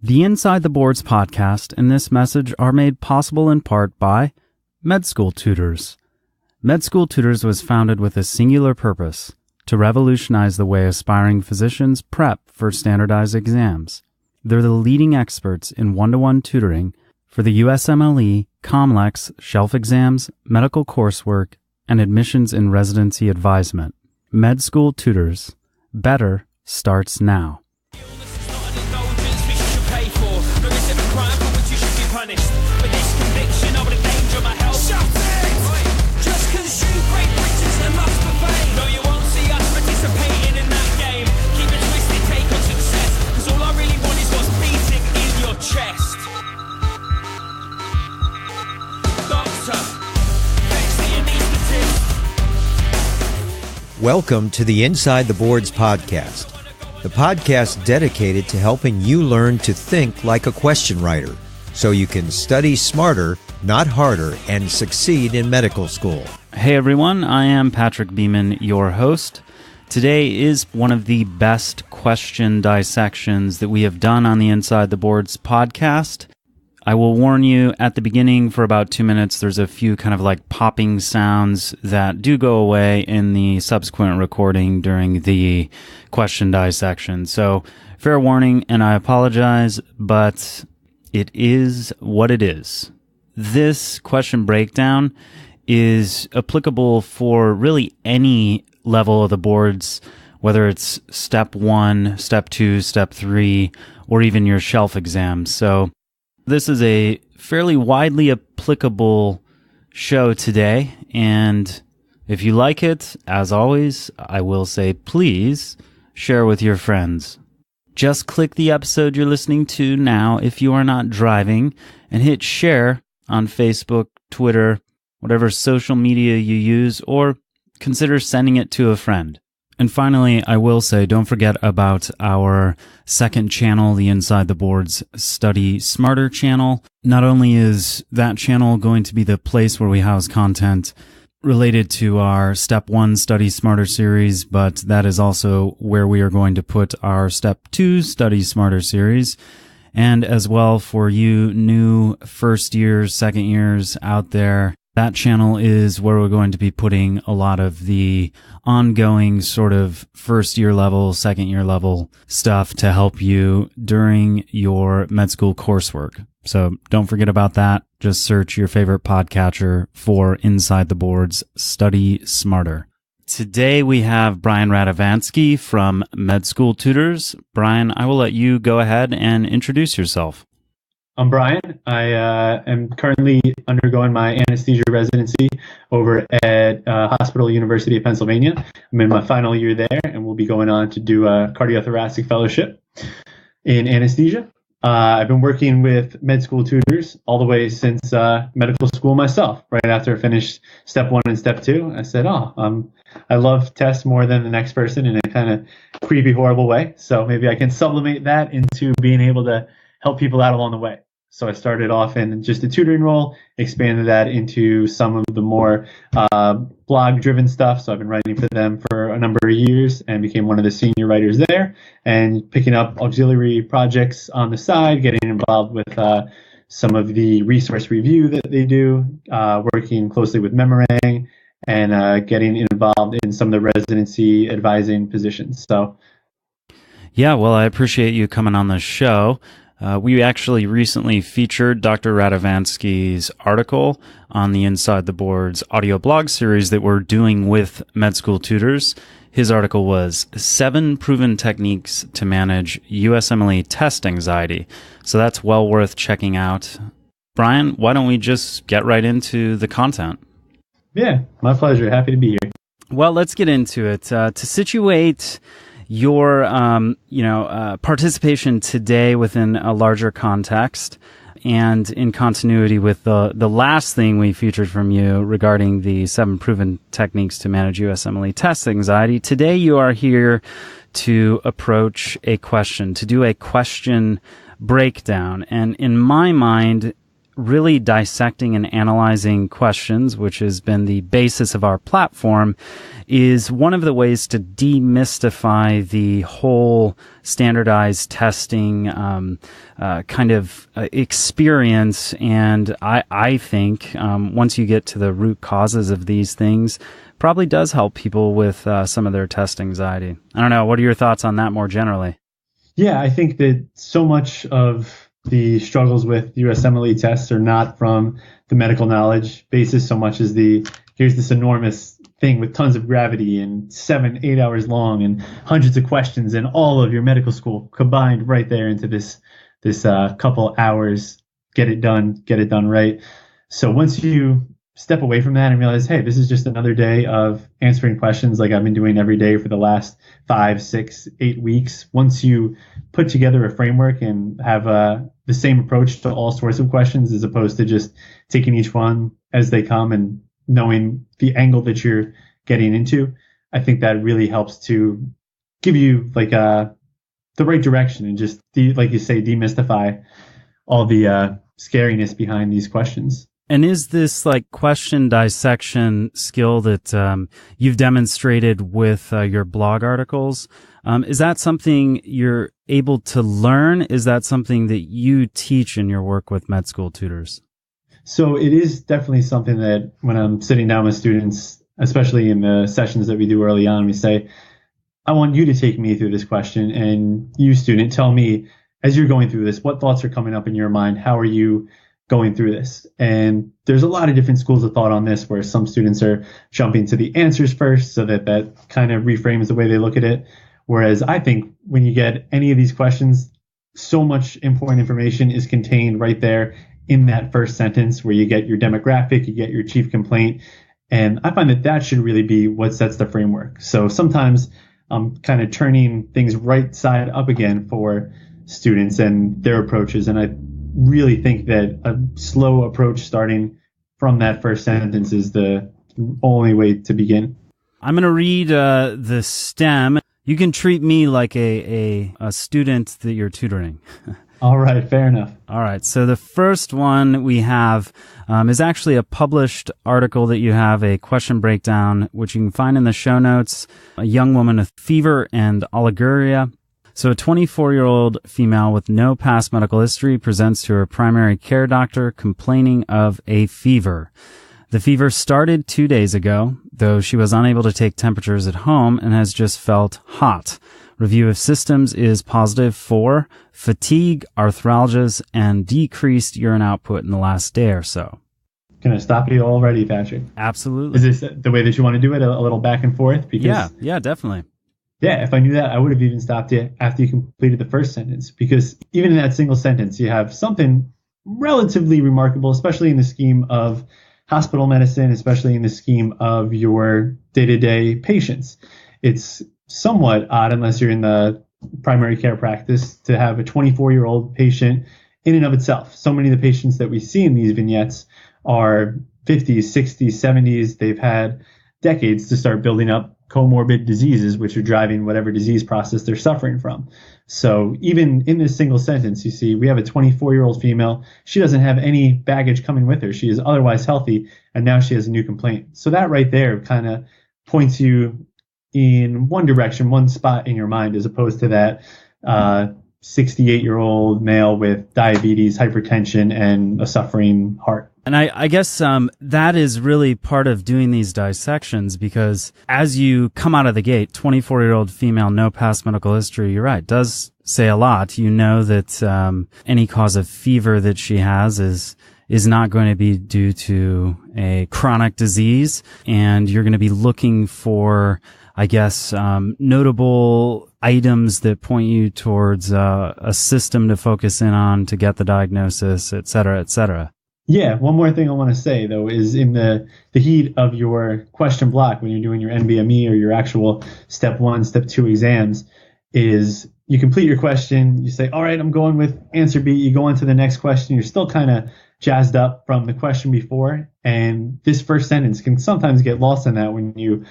The Inside the Boards podcast and this message are made possible in part by MedSchoolTutors. MedSchoolTutors was founded with a singular purpose: to revolutionize the way aspiring physicians prep for standardized exams. They're the leading experts in one-to-one tutoring for the USMLE, COMLEX, shelf exams, medical coursework, and admissions and residency advisement. MedSchoolTutors. Better starts now. Welcome to the Inside the Boards podcast, the podcast dedicated to helping you learn to think like a question writer so you can study smarter, not harder, and succeed in medical school. Hey everyone, I am Patrick Beeman, your host. Today is one of the best question dissections that we have done on the Inside the Boards podcast. I will warn you at the beginning for about 2 minutes, there's a few kind of like popping sounds that do go away in the subsequent recording during the question dissection. So fair warning, and I apologize, but it is what it is. This question breakdown is applicable for really any level of the boards, whether it's step 1, step 2, step 3, or even your shelf exams. So this is a fairly widely applicable show today, and if you like it, as always, I will say please share with your friends. Just click the episode you're listening to now if you are not driving, and hit share on Facebook, Twitter, whatever social media you use, or consider sending it to a friend. And finally, I will say, don't forget about our second channel, the Inside the Boards Study Smarter channel. Not only is that channel going to be the place where we house content related to our Step 1 Study Smarter series, but that is also where we are going to put our Step 2 Study Smarter series. And as well, for you new first years, second years out there, that channel is where we're going to be putting a lot of the ongoing sort of first year level, second year level stuff to help you during your med school coursework. So don't forget about that. Just search your favorite podcatcher for Inside the Boards Study Smarter. Today we have Brian Radavansky from MedSchoolTutors. Brian, I will let you go ahead and introduce yourself. I'm Brian. I am currently undergoing my anesthesia residency over at Hospital University of Pennsylvania. I'm in my final year there, and we'll be going on to do a cardiothoracic fellowship in anesthesia. I've been working with MedSchoolTutors all the way since medical school myself. Right after I finished Step 1 and Step 2, I said, I love tests more than the next person in a kind of creepy, horrible way. So maybe I can sublimate that into being able to help people out along the way. So I started off in just a tutoring role, expanded that into some of the more blog-driven stuff. So I've been writing for them for a number of years and became one of the senior writers there, and picking up auxiliary projects on the side, getting involved with some of the resource review that they do, working closely with Memorang, and getting involved in some of the residency advising positions. So, yeah, well, I appreciate you coming on the show. We actually recently featured Dr. Radavansky's article on the Inside the Boards audio blog series that we're doing with MedSchoolTutors. His article was 7 Proven Techniques to Manage USMLE Test Anxiety. So that's well worth checking out. Brian, why don't we just get right into the content? Yeah, my pleasure. Happy to be here. Well, let's get into it. To situate your participation today within a larger context and in continuity with the last thing we featured from you regarding the 7 proven techniques to manage USMLE test anxiety. Today you are here to approach a question, to do a question breakdown. And in my mind, really dissecting and analyzing questions, which has been the basis of our platform, is one of the ways to demystify the whole standardized testing kind of experience. And I think once you get to the root causes of these things, probably does help people with some of their test anxiety. I don't know. What are your thoughts on that more generally? Yeah, I think that so much of the struggles with Usmle tests are not from the medical knowledge basis so much as here's this enormous thing with tons of gravity and 7-8 hours long and hundreds of questions and all of your medical school combined right there into this couple hours, get it done right. So once you step away from that and realize, hey, this is just another day of answering questions like I've been doing every day for the last 5, 6, 8 weeks. Once you put together a framework and have the same approach to all sorts of questions as opposed to just taking each one as they come and knowing the angle that you're getting into, I think that really helps to give you like the right direction and just, like you say, demystify all the scariness behind these questions. And is this like question dissection skill that you've demonstrated with your blog articles? Is that something you're able to learn? Is that something that you teach in your work with MedSchoolTutors? So it is definitely something that when I'm sitting down with students, especially in the sessions that we do early on, we say, I want you to take me through this question, and you, student, tell me as you're going through this, what thoughts are coming up in your mind? How are you going through this? And there's a lot of different schools of thought on this, where some students are jumping to the answers first so that kind of reframes the way they look at it. Whereas I think when you get any of these questions, so much important information is contained right there in that first sentence, where you get your demographic, you get your chief complaint. And I find that should really be what sets the framework. So sometimes I'm kind of turning things right side up again for students and their approaches. And I really think that a slow approach starting from that first sentence is the only way to begin. I'm going to read the stem. You can treat me like a student that you're tutoring. All right, fair enough. All right, so the first one we have is actually a published article that you have, a question breakdown, which you can find in the show notes. A young woman with fever and oliguria. So a 24-year-old female with no past medical history presents to her primary care doctor complaining of a fever. The fever started 2 days ago, though she was unable to take temperatures at home and has just felt hot. Review of systems is positive for fatigue, arthralgias, and decreased urine output in the last day or so. Can I stop you already, Patrick? Absolutely. Is this the way that you want to do it, a little back and forth? Because yeah, definitely. Yeah, if I knew that, I would have even stopped you after you completed the first sentence, because even in that single sentence, you have something relatively remarkable, especially in the scheme of hospital medicine, especially in the scheme of your day-to-day patients. It's somewhat odd, unless you're in the primary care practice, to have a 24-year-old patient in and of itself. So many of the patients that we see in these vignettes are 50s, 60s, 70s. They've had decades to start building up comorbid diseases, which are driving whatever disease process they're suffering from. So even in this single sentence, you see we have a 24-year-old female. She doesn't have any baggage coming with her. She is otherwise healthy, and now she has a new complaint. So that right there kind of points you in one direction, one spot in your mind, as opposed to that 68-year-old male with diabetes, hypertension, and a suffering heart. And I guess that is really part of doing these dissections, because as you come out of the gate, 24-year-old female, no past medical history, you're right, does say a lot. You know that any cause of fever that she has is not going to be due to a chronic disease, and you're going to be looking for, I guess, notable items that point you towards a system to focus in on to get the diagnosis, et cetera, et cetera. Yeah, one more thing I want to say, though, is in the heat of your question block, when you're doing your NBME or your actual step 1, step 2 exams, is you complete your question, you say, all right, I'm going with answer B, you go on to the next question, you're still kind of jazzed up from the question before, and this first sentence can sometimes get lost in that when you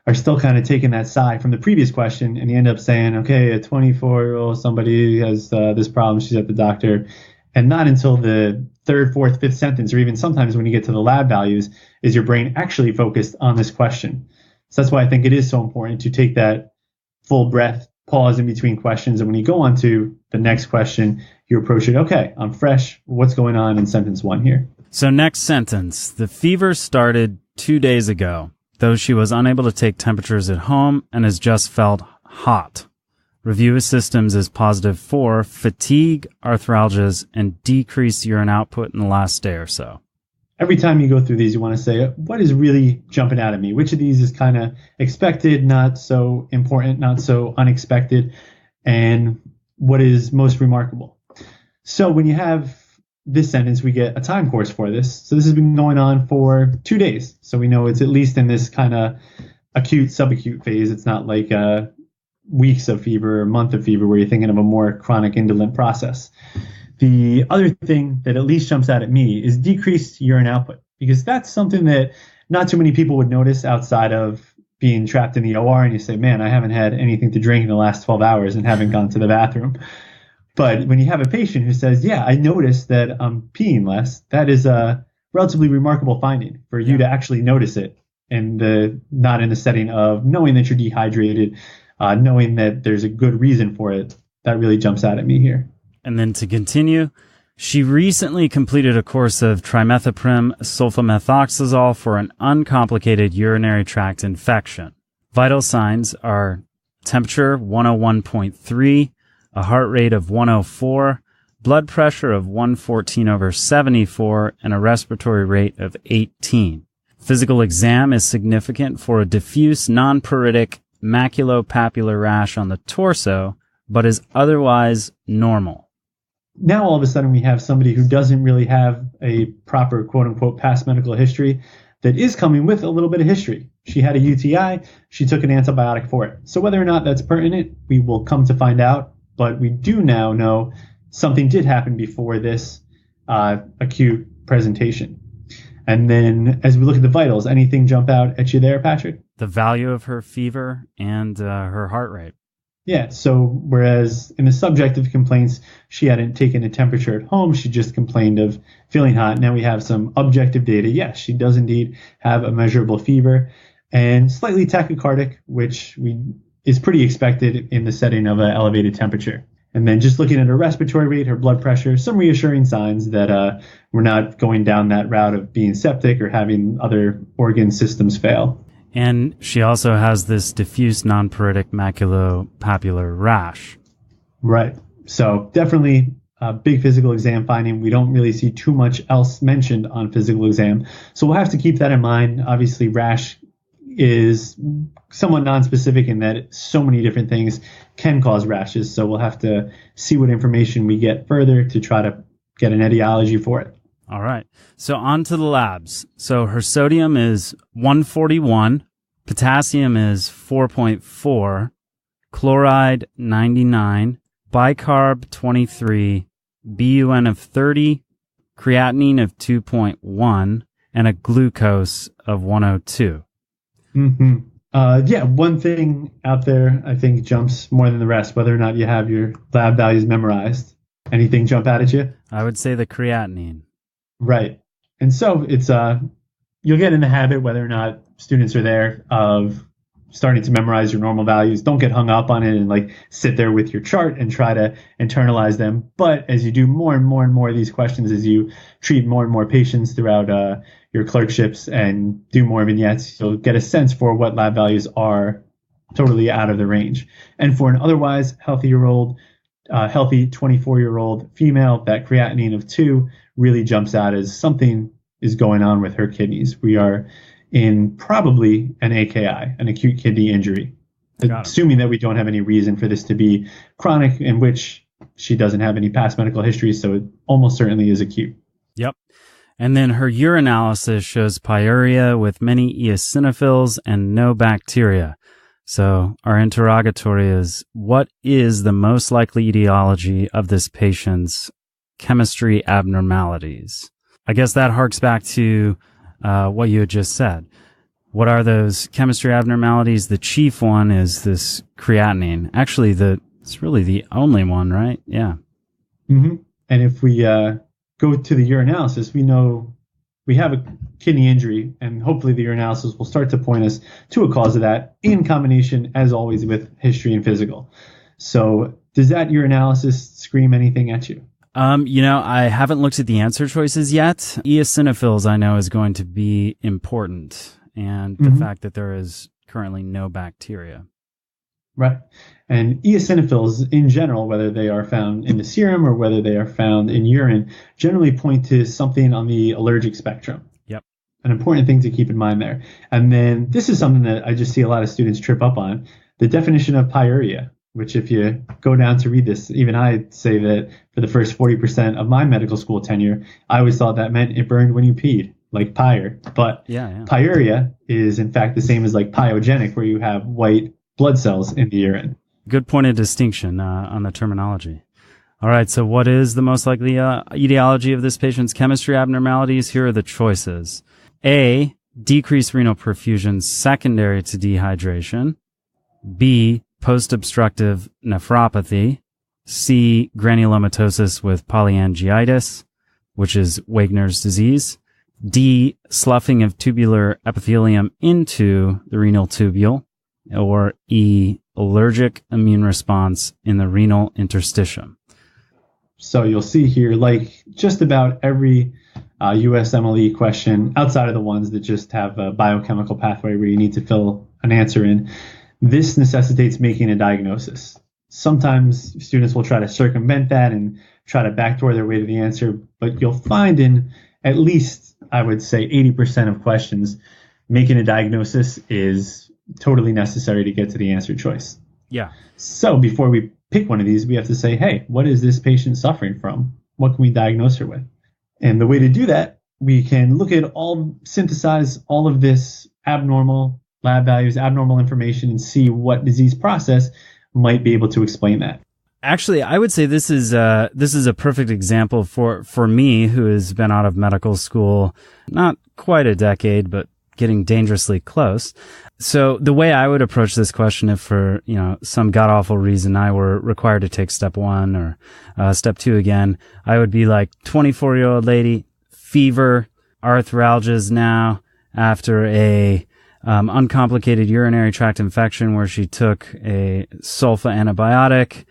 are still kind of taking that sigh from the previous question, and you end up saying, okay, a 24-year-old, somebody has this problem, she's at the doctor. And not until the third, fourth, fifth sentence, or even sometimes when you get to the lab values, is your brain actually focused on this question? So that's why I think it is so important to take that full breath, pause in between questions. And when you go on to the next question, you approach it, okay, I'm fresh. What's going on in sentence 1 here? So next sentence, the fever started 2 days ago, though she was unable to take temperatures at home and has just felt hot. Review of systems is positive for fatigue, arthralgias, and decreased urine output in the last day or so. Every time you go through these, you want to say, what is really jumping out at me? Which of these is kind of expected, not so important, not so unexpected, and what is most remarkable? So when you have this sentence, we get a time course for this. So this has been going on for 2 days. So we know it's at least in this kind of acute, subacute phase. It's not like weeks of fever or a month of fever where you're thinking of a more chronic indolent process. The other thing that at least jumps out at me is decreased urine output, because that's something that not too many people would notice outside of being trapped in the OR and you say, man, I haven't had anything to drink in the last 12 hours and haven't gone to the bathroom. But when you have a patient who says, yeah, I noticed that I'm peeing less, that is a relatively remarkable finding for you to actually notice it, and not in the setting of knowing that you're dehydrated, knowing that there's a good reason for it. That really jumps out at me here. And then to continue, she recently completed a course of trimethoprim-sulfamethoxazole for an uncomplicated urinary tract infection. Vital signs are temperature 101.3, a heart rate of 104, blood pressure of 114/74, and a respiratory rate of 18. Physical exam is significant for a diffuse non-pruritic maculopapular rash on the torso, but is otherwise normal. Now all of a sudden we have somebody who doesn't really have a proper quote-unquote past medical history that is coming with a little bit of history. She had a UTI, she took an antibiotic for it. So whether or not that's pertinent, we will come to find out, but we do now know something did happen before this acute presentation. And then as we look at the vitals, anything jump out at you there, Patrick? The value of her fever and her heart rate. Yeah, so whereas in the subjective complaints, she hadn't taken a temperature at home, she just complained of feeling hot. Now we have some objective data. Yes, she does indeed have a measurable fever and slightly tachycardic, which is pretty expected in the setting of an elevated temperature. And then just looking at her respiratory rate, her blood pressure, some reassuring signs that we're not going down that route of being septic or having other organ systems fail. And she also has this diffuse non-pruritic maculopapular rash. Right. So definitely a big physical exam finding. We don't really see too much else mentioned on physical exam. So we'll have to keep that in mind. Obviously, rash is somewhat nonspecific in that so many different things can cause rashes. So we'll have to see what information we get further to try to get an etiology for it. All right. So on to the labs. So her sodium is 141, potassium is 4.4, chloride 99, bicarb 23, BUN of 30, creatinine of 2.1, and a glucose of 102. Mm-hmm. One thing out there I think jumps more than the rest, whether or not you have your lab values memorized. Anything jump out at you? I would say the creatinine. Right. And so it's you'll get in the habit, whether or not students are there, of starting to memorize your normal values. Don't get hung up on it and sit there with your chart and try to internalize them. But as you do more and more and more of these questions, as you treat more and more patients throughout your clerkships and do more vignettes, you'll get a sense for what lab values are totally out of the range. And for an otherwise healthy 24-year-old female, that creatinine of 2 really jumps out as something is going on with her kidneys. We are in probably an AKI, an acute kidney injury, assuming that we don't have any reason for this to be chronic, in which she doesn't have any past medical history, so it almost certainly is acute. Yep. And then her urinalysis shows pyuria with many eosinophils and no bacteria. So our interrogatory is, what is the most likely etiology of this patient's chemistry abnormalities? I guess that harks back to what you had just said. What are those chemistry abnormalities? The chief one is this creatinine. Actually, it's really the only one, right? Yeah. Mm-hmm. And if we go go to the urinalysis, we know we have a kidney injury, and hopefully the urinalysis will start to point us to a cause of that in combination, as always, with history and physical. So does that urinalysis scream anything at you? I haven't looked at the answer choices yet. Eosinophils, I know, is going to be important, and the fact that there is currently no bacteria. Right. And eosinophils in general, whether they are found in the serum or whether they are found in urine, generally point to something on the allergic spectrum. Yep. An important thing to keep in mind there. And then this is something that I just see a lot of students trip up on, the definition of pyuria, which if you go down to read this, even I say that for the first 40% of my medical school tenure, I always thought that meant it burned when you peed, like pyre. But pyuria is in fact the same as like pyogenic, where you have white blood cells in the urine. Good point of distinction on the terminology. All right, so what is the most likely etiology of this patient's chemistry abnormalities? Here are the choices. A, decreased renal perfusion secondary to dehydration. B, post-obstructive nephropathy. C, granulomatosis with polyangiitis, which is Wegener's disease. D, sloughing of tubular epithelium into the renal tubule. Or E, allergic immune response in the renal interstitium. So you'll see here, like just about every USMLE question, outside of the ones that just have a biochemical pathway where you need to fill an answer in, this necessitates making a diagnosis. Sometimes students will try to circumvent that and try to backdoor their way to the answer, but you'll find in at least, I would say, 80% of questions, making a diagnosis is totally necessary to get to the answer choice. Yeah. So before we pick one of these, we have to say, hey, what is this patient suffering from? What can we diagnose her with? And the way to do that, we can synthesize all of this abnormal lab values, abnormal information, and see what disease process might be able to explain that. Actually, I would say this is a perfect example for me, who has been out of medical school not quite a decade, but getting dangerously close. So the way I would approach this question, if for, some god-awful reason I were required to take step 1 or step 2 again, I would be like, 24-year-old lady, fever, arthralgias now after a uncomplicated urinary tract infection where she took a sulfa antibiotic,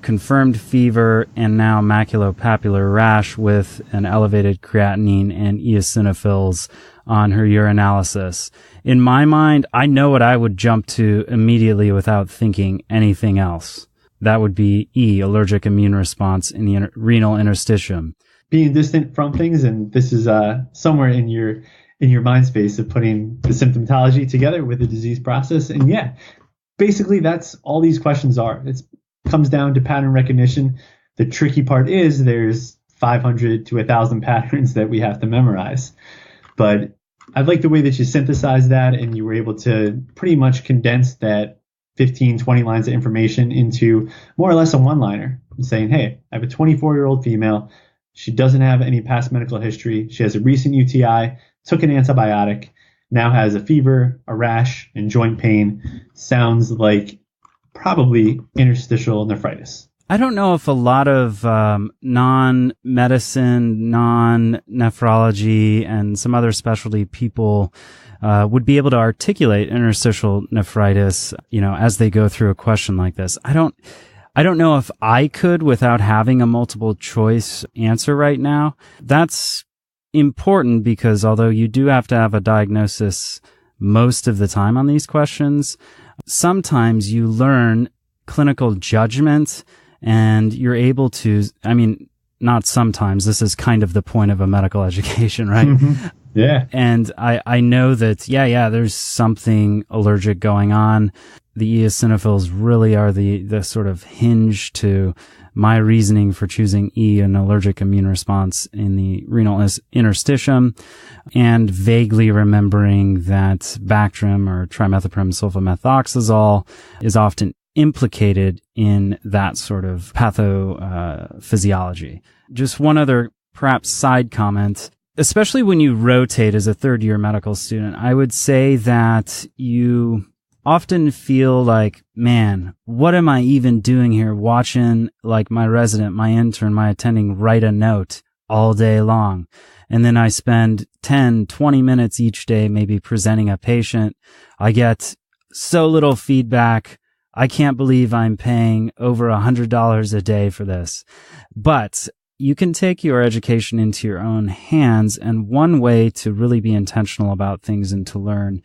confirmed fever, and now maculopapular rash with an elevated creatinine and eosinophils on her urinalysis. In my mind, I know what I would jump to immediately without thinking anything else. That would be E, allergic immune response in the renal interstitium. Being distant from things, and this is somewhere in your mind space of putting the symptomatology together with the disease process. And yeah, basically that's all these questions are. It comes down to pattern recognition. The tricky part is there's 500 to 1,000 patterns that we have to memorize. But I like the way that you synthesized that, and you were able to pretty much condense that 15, 20 lines of information into more or less a one-liner, saying, hey, I have a 24-year-old female. She doesn't have any past medical history. She has a recent UTI, took an antibiotic, now has a fever, a rash, and joint pain. Sounds like probably interstitial nephritis. I don't know if a lot of non-medicine, non-nephrology, and some other specialty people would be able to articulate interstitial nephritis, as they go through a question like this. I don't know if I could without having a multiple choice answer right now. That's important because although you do have to have a diagnosis most of the time on these questions, sometimes you learn clinical judgment. And you're able to, not sometimes, this is kind of the point of a medical education, right? Mm-hmm. Yeah. And I know that, there's something allergic going on. The eosinophils really are the sort of hinge to my reasoning for choosing E, an allergic immune response in the renal interstitium, and vaguely remembering that Bactrim or trimethoprim-sulfamethoxazole is often implicated in that sort of pathophysiology. Just one other perhaps side comment, especially when you rotate as a third-year medical student, I would say that you often feel like, man, what am I even doing here watching like my resident, my intern, my attending write a note all day long. And then I spend 10, 20 minutes each day, maybe presenting a patient. I get so little feedback. I can't believe I'm paying over $100 a day for this. But you can take your education into your own hands. And one way to really be intentional about things and to learn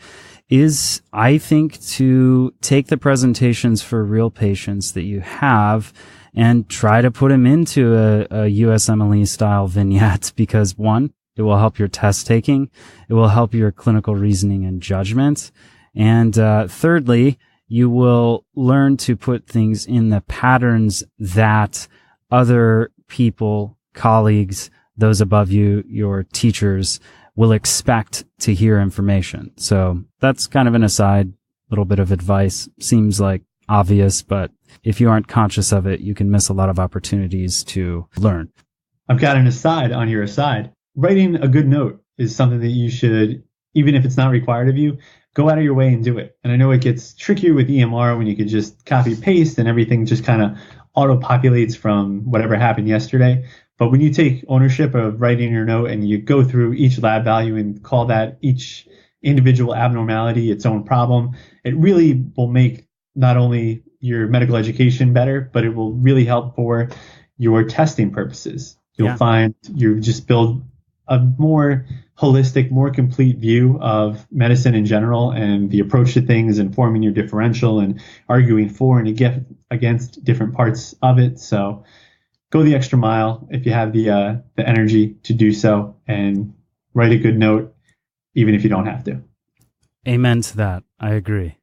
is, I think, to take the presentations for real patients that you have and try to put them into a Usmle style vignette, because one, it will help your test taking. It will help your clinical reasoning and judgment. And thirdly, you will learn to put things in the patterns that other people, colleagues, those above you, your teachers, will expect to hear information. So that's kind of an aside, little bit of advice. Seems like obvious, but if you aren't conscious of it, you can miss a lot of opportunities to learn. I've got an aside on your aside. Writing a good note is something that you should, even if it's not required of you, go out of your way and do it. And I know it gets trickier with EMR when you could just copy paste and everything just kind of auto-populates from whatever happened yesterday. But when you take ownership of writing your note and you go through each lab value and call that each individual abnormality its own problem, it really will make not only your medical education better, but it will really help for your testing purposes. You'll find you just build a more holistic, more complete view of medicine in general and the approach to things, and forming your differential and arguing for and against different parts of it. So go the extra mile if you have the energy to do so, and write a good note, even if you don't have to. Amen to that. I agree.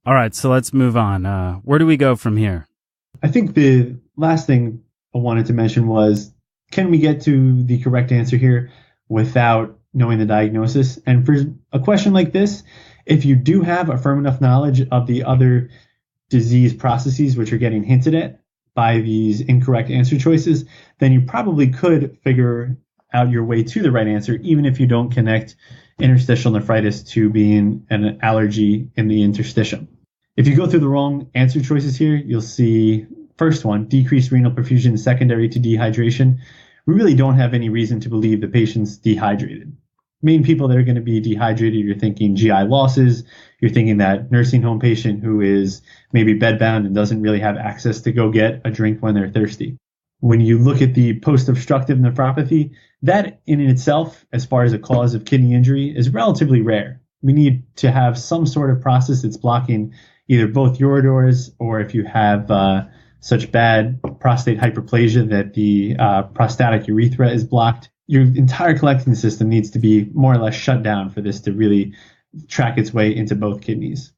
All right, so let's move on. Where do we go from here? I think the last thing I wanted to mention was, can we get to the correct answer here without knowing the diagnosis? And for a question like this, if you do have a firm enough knowledge of the other disease processes which are getting hinted at by these incorrect answer choices, then you probably could figure out your way to the right answer, even if you don't connect interstitial nephritis to being an allergy in the interstitium. If you go through the wrong answer choices here, you'll see first one, decreased renal perfusion secondary to dehydration. We really don't have any reason to believe the patient's dehydrated. Main people that are going to be dehydrated, you're thinking GI losses, you're thinking that nursing home patient who is maybe bedbound and doesn't really have access to go get a drink when they're thirsty. When you look at the post-obstructive nephropathy, that in itself, as far as a cause of kidney injury, is relatively rare. We need to have some sort of process that's blocking either both ureters, or if you have such bad prostate hyperplasia that the prostatic urethra is blocked, your entire collecting system needs to be more or less shut down for this to really track its way into both kidneys.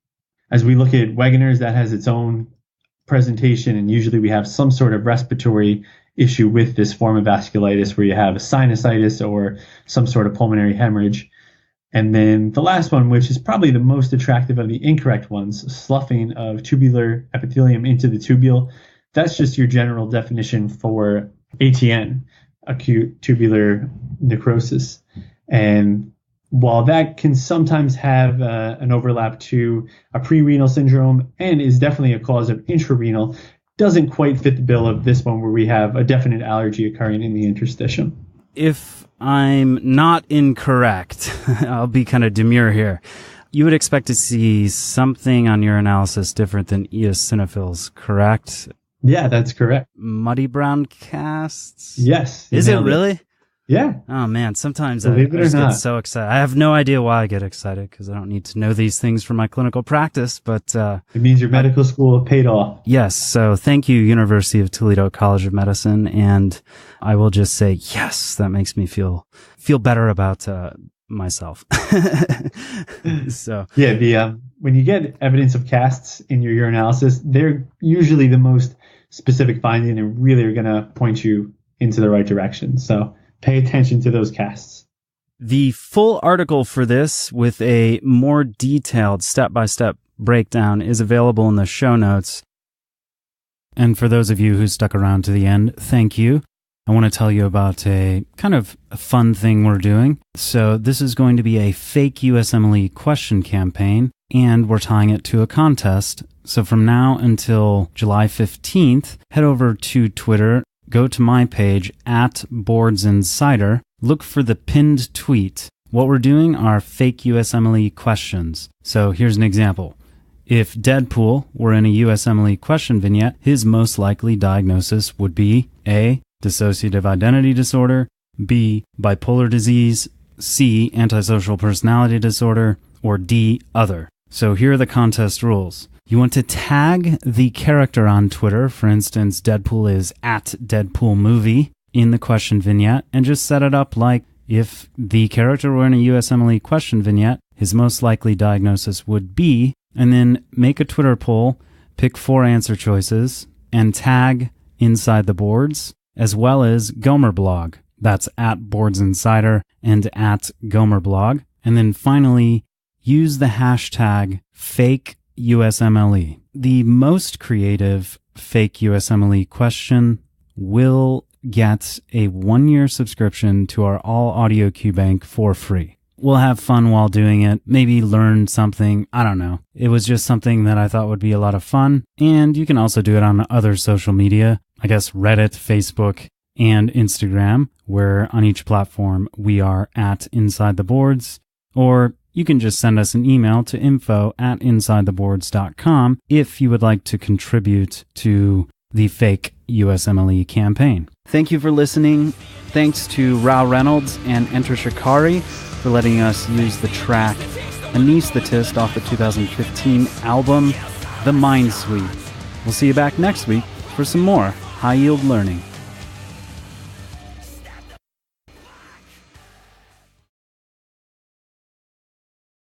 As we look at Wegener's, that has its own presentation, and usually we have some sort of respiratory issue with this form of vasculitis, where you have a sinusitis or some sort of pulmonary hemorrhage. And then the last one, which is probably the most attractive of the incorrect ones, sloughing of tubular epithelium into the tubule. That's just your general definition for ATN, acute tubular necrosis. And while that can sometimes have an overlap to a prerenal syndrome and is definitely a cause of intrarenal, doesn't quite fit the bill of this one, where we have a definite allergy occurring in the interstitium. If I'm not incorrect, I'll be kind of demure here. You would expect to see something on your analysis different than eosinophils, correct? Yeah, that's correct. Muddy brown casts? Yes. Is it really? Yeah. Oh, man, sometimes I just get so excited. I have no idea why I get excited, because I don't need to know these things for my clinical practice, but... it means your medical school paid off. Yes, so thank you, University of Toledo College of Medicine, and I will just say, yes, that makes me feel better about myself. So yeah, when you get evidence of casts in your urinalysis, they're usually the most specific finding and really are going to point you into the right direction. So pay attention to those casts. The full article for this, with a more detailed step-by-step breakdown, is available in the show notes. And for those of you who stuck around to the end, thank you. I want to tell you about a kind of a fun thing we're doing. So this is going to be a fake Usmle question campaign, and we're tying it to a contest. So from now until July 15th, head over to Twitter go to my page at Boards Insider, look for the pinned tweet. What we're doing are fake USMLE questions. So here's an example. If Deadpool were in a USMLE question vignette, his most likely diagnosis would be A, dissociative identity disorder, B, bipolar disease, C, antisocial personality disorder, or D, other. So here are the contest rules. You want to tag the character on Twitter. For instance, Deadpool is at DeadpoolMovie in the question vignette, and just set it up like if the character were in a USMLE question vignette, his most likely diagnosis would be, and then make a Twitter poll, pick 4 answer choices, and tag Inside the Boards, as well as Gomerblog. That's at Boards Insider and at Gomerblog. And then finally, use the hashtag FakeUSMLE. The most creative fake USMLE question will get a 1-year subscription to our all audio Q bank for free. We'll have fun while doing it, maybe learn something, I don't know. It was just something that I thought would be a lot of fun, and you can also do it on other social media, I guess Reddit, Facebook, and Instagram, where on each platform we are at Inside the Boards, or you can just send us an email to info@insidetheboards.com if you would like to contribute to the fake USMLE campaign. Thank you for listening. Thanks to Rao Reynolds and Enter Shikari for letting us use the track Anesthetist off the 2015 album, The Mind Suite. We'll see you back next week for some more high-yield learning.